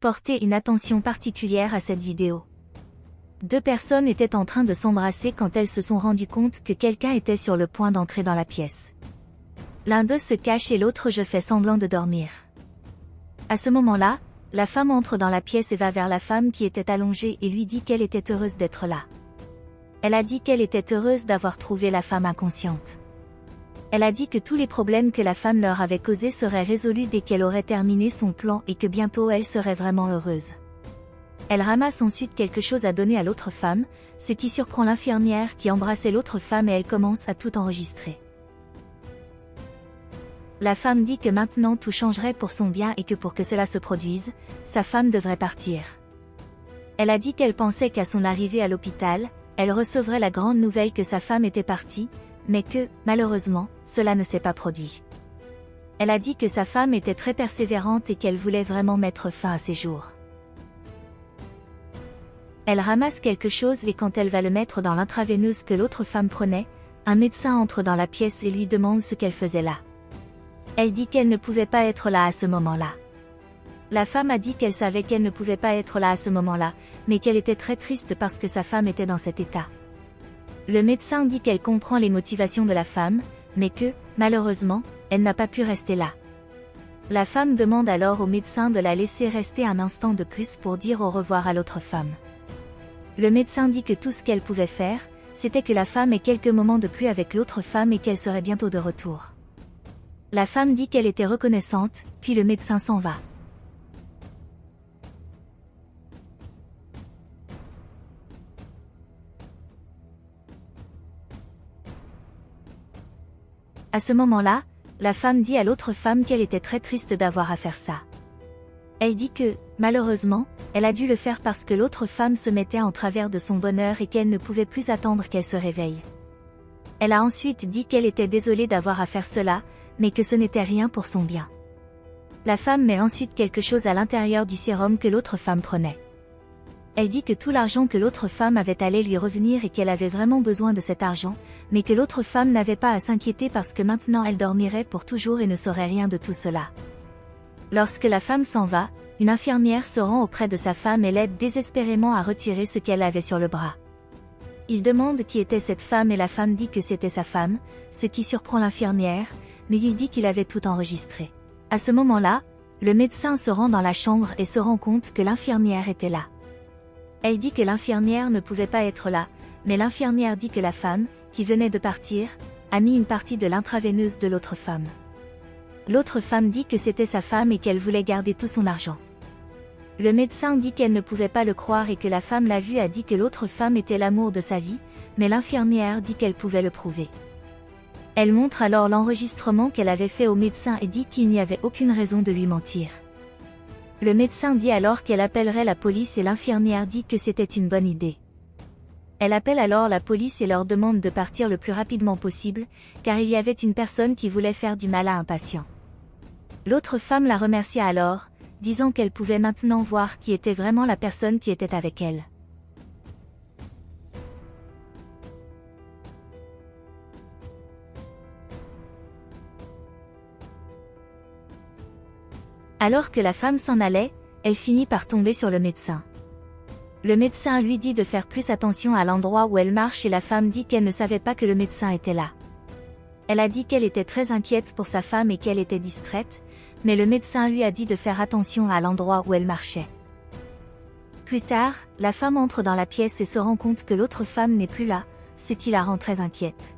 porter une attention particulière à cette vidéo. Deux personnes étaient en train de s'embrasser quand elles se sont rendues compte que quelqu'un était sur le point d'entrer dans la pièce. L'un d'eux se cache et l'autre fait semblant de dormir. À ce moment-là, la femme entre dans la pièce et va vers la femme qui était allongée et lui dit qu'elle était heureuse d'être là. Elle a dit qu'elle était heureuse d'avoir trouvé la femme inconsciente. Elle a dit que tous les problèmes que la femme leur avait causés seraient résolus dès qu'elle aurait terminé son plan et que bientôt elle serait vraiment heureuse. Elle ramasse ensuite quelque chose à donner à l'autre femme, ce qui surprend l'infirmière qui embrassait l'autre femme et elle commence à tout enregistrer. La femme dit que maintenant tout changerait pour son bien et que pour que cela se produise, sa femme devrait partir. Elle a dit qu'elle pensait qu'à son arrivée à l'hôpital, elle recevrait la grande nouvelle que sa femme était partie, mais que, malheureusement, cela ne s'est pas produit. Elle a dit que sa femme était très persévérante et qu'elle voulait vraiment mettre fin à ses jours. Elle ramasse quelque chose et quand elle va le mettre dans l'intraveineuse que l'autre femme prenait, un médecin entre dans la pièce et lui demande ce qu'elle faisait là. Elle dit qu'elle ne pouvait pas être là à ce moment-là. La femme a dit qu'elle savait qu'elle ne pouvait pas être là à ce moment-là, mais qu'elle était très triste parce que sa femme était dans cet état. Le médecin dit qu'elle comprend les motivations de la femme, mais que, malheureusement, elle n'a pas pu rester là. La femme demande alors au médecin de la laisser rester un instant de plus pour dire au revoir à l'autre femme. Le médecin dit que tout ce qu'elle pouvait faire, c'était que la femme ait quelques moments de plus avec l'autre femme et qu'elle serait bientôt de retour. La femme dit qu'elle était reconnaissante, puis le médecin s'en va. À ce moment-là, la femme dit à l'autre femme qu'elle était très triste d'avoir à faire ça. Elle dit que, malheureusement, elle a dû le faire parce que l'autre femme se mettait en travers de son bonheur et qu'elle ne pouvait plus attendre qu'elle se réveille. Elle a ensuite dit qu'elle était désolée d'avoir à faire cela, mais que ce n'était rien pour son bien. La femme met ensuite quelque chose à l'intérieur du sérum que l'autre femme prenait. Elle dit que tout l'argent que l'autre femme avait allait lui revenir et qu'elle avait vraiment besoin de cet argent, mais que l'autre femme n'avait pas à s'inquiéter parce que maintenant elle dormirait pour toujours et ne saurait rien de tout cela. Lorsque la femme s'en va, une infirmière se rend auprès de sa femme et l'aide désespérément à retirer ce qu'elle avait sur le bras. Il demande qui était cette femme et la femme dit que c'était sa femme, ce qui surprend l'infirmière, mais il dit qu'il avait tout enregistré. À ce moment-là, le médecin se rend dans la chambre et se rend compte que l'infirmière était là. Elle dit que l'infirmière ne pouvait pas être là, mais l'infirmière dit que la femme, qui venait de partir, a mis une partie de l'intraveineuse de l'autre femme. L'autre femme dit que c'était sa femme et qu'elle voulait garder tout son argent. Le médecin dit qu'elle ne pouvait pas le croire et que la femme l'a vu a dit que l'autre femme était l'amour de sa vie, mais l'infirmière dit qu'elle pouvait le prouver. Elle montre alors l'enregistrement qu'elle avait fait au médecin et dit qu'il n'y avait aucune raison de lui mentir. Le médecin dit alors qu'elle appellerait la police et l'infirmière dit que c'était une bonne idée. Elle appelle alors la police et leur demande de partir le plus rapidement possible, car il y avait une personne qui voulait faire du mal à un patient. L'autre femme la remercia alors, disant qu'elle pouvait maintenant voir qui était vraiment la personne qui était avec elle. Alors que la femme s'en allait, elle finit par tomber sur le médecin. Le médecin lui dit de faire plus attention à l'endroit où elle marche et la femme dit qu'elle ne savait pas que le médecin était là. Elle a dit qu'elle était très inquiète pour sa femme et qu'elle était distraite, mais le médecin lui a dit de faire attention à l'endroit où elle marchait. Plus tard, la femme entre dans la pièce et se rend compte que l'autre femme n'est plus là, ce qui la rend très inquiète.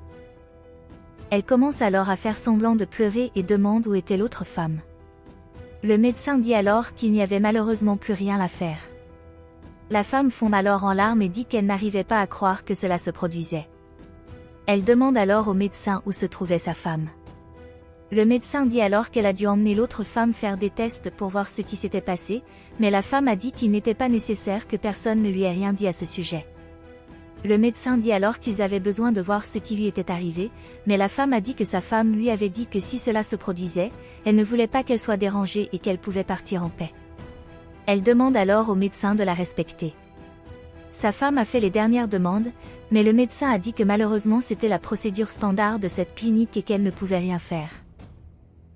Elle commence alors à faire semblant de pleurer et demande où était l'autre femme. Le médecin dit alors qu'il n'y avait malheureusement plus rien à faire. La femme fond alors en larmes et dit qu'elle n'arrivait pas à croire que cela se produisait. Elle demande alors au médecin où se trouvait sa femme. Le médecin dit alors qu'elle a dû emmener l'autre femme faire des tests pour voir ce qui s'était passé, mais la femme a dit qu'il n'était pas nécessaire que personne ne lui ait rien dit à ce sujet. Le médecin dit alors qu'ils avaient besoin de voir ce qui lui était arrivé, mais la femme a dit que sa femme lui avait dit que si cela se produisait, elle ne voulait pas qu'elle soit dérangée et qu'elle pouvait partir en paix. Elle demande alors au médecin de la respecter. Sa femme a fait les dernières demandes, mais le médecin a dit que malheureusement c'était la procédure standard de cette clinique et qu'elle ne pouvait rien faire.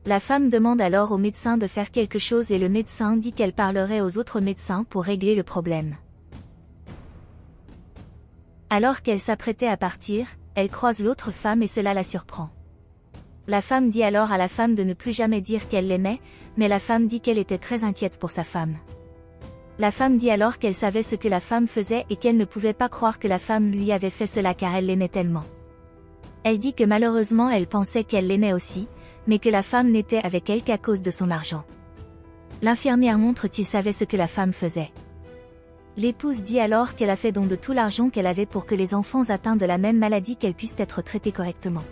La femme demande alors au médecin de faire quelque chose et le médecin dit qu'elle parlerait aux autres médecins pour régler le problème. Alors qu'elle s'apprêtait à partir, elle croise l'autre femme et cela la surprend. La femme dit alors à la femme de ne plus jamais dire qu'elle l'aimait, mais la femme dit qu'elle était très inquiète pour sa femme. La femme dit alors qu'elle savait ce que la femme faisait et qu'elle ne pouvait pas croire que la femme lui avait fait cela car elle l'aimait tellement. Elle dit que malheureusement elle pensait qu'elle l'aimait aussi, mais que la femme n'était avec elle qu'à cause de son argent. L'infirmière montre qu'il savait ce que la femme faisait. L'épouse dit alors qu'elle a fait don de tout l'argent qu'elle avait pour que les enfants atteints de la même maladie qu'elle puissent être traités correctement.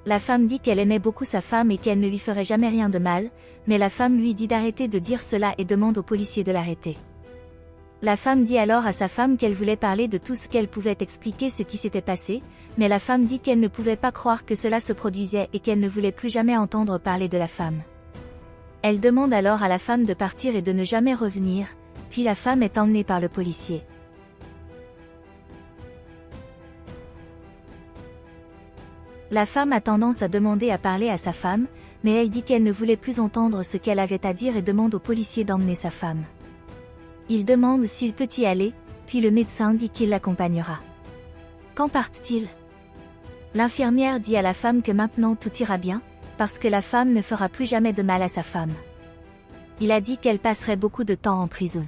La femme dit qu'elle aimait beaucoup sa femme et qu'elle ne lui ferait jamais rien de mal, mais la femme lui dit d'arrêter de dire cela et demande aux policiers de l'arrêter. La femme dit alors à sa femme qu'elle voulait parler de tout ce qu'elle pouvait expliquer ce qui s'était passé, mais la femme dit qu'elle ne pouvait pas croire que cela se produisait et qu'elle ne voulait plus jamais entendre parler de la femme. Elle demande alors à la femme de partir et de ne jamais revenir, puis la femme est emmenée par le policier. La femme a tendance à demander à parler à sa femme, mais elle dit qu'elle ne voulait plus entendre ce qu'elle avait à dire et demande au policier d'emmener sa femme. Il demande s'il peut y aller, puis le médecin dit qu'il l'accompagnera. Quand partent-ils? L'infirmière dit à la femme que maintenant tout ira bien, parce que la femme ne fera plus jamais de mal à sa femme. Il a dit qu'elle passerait beaucoup de temps en prison.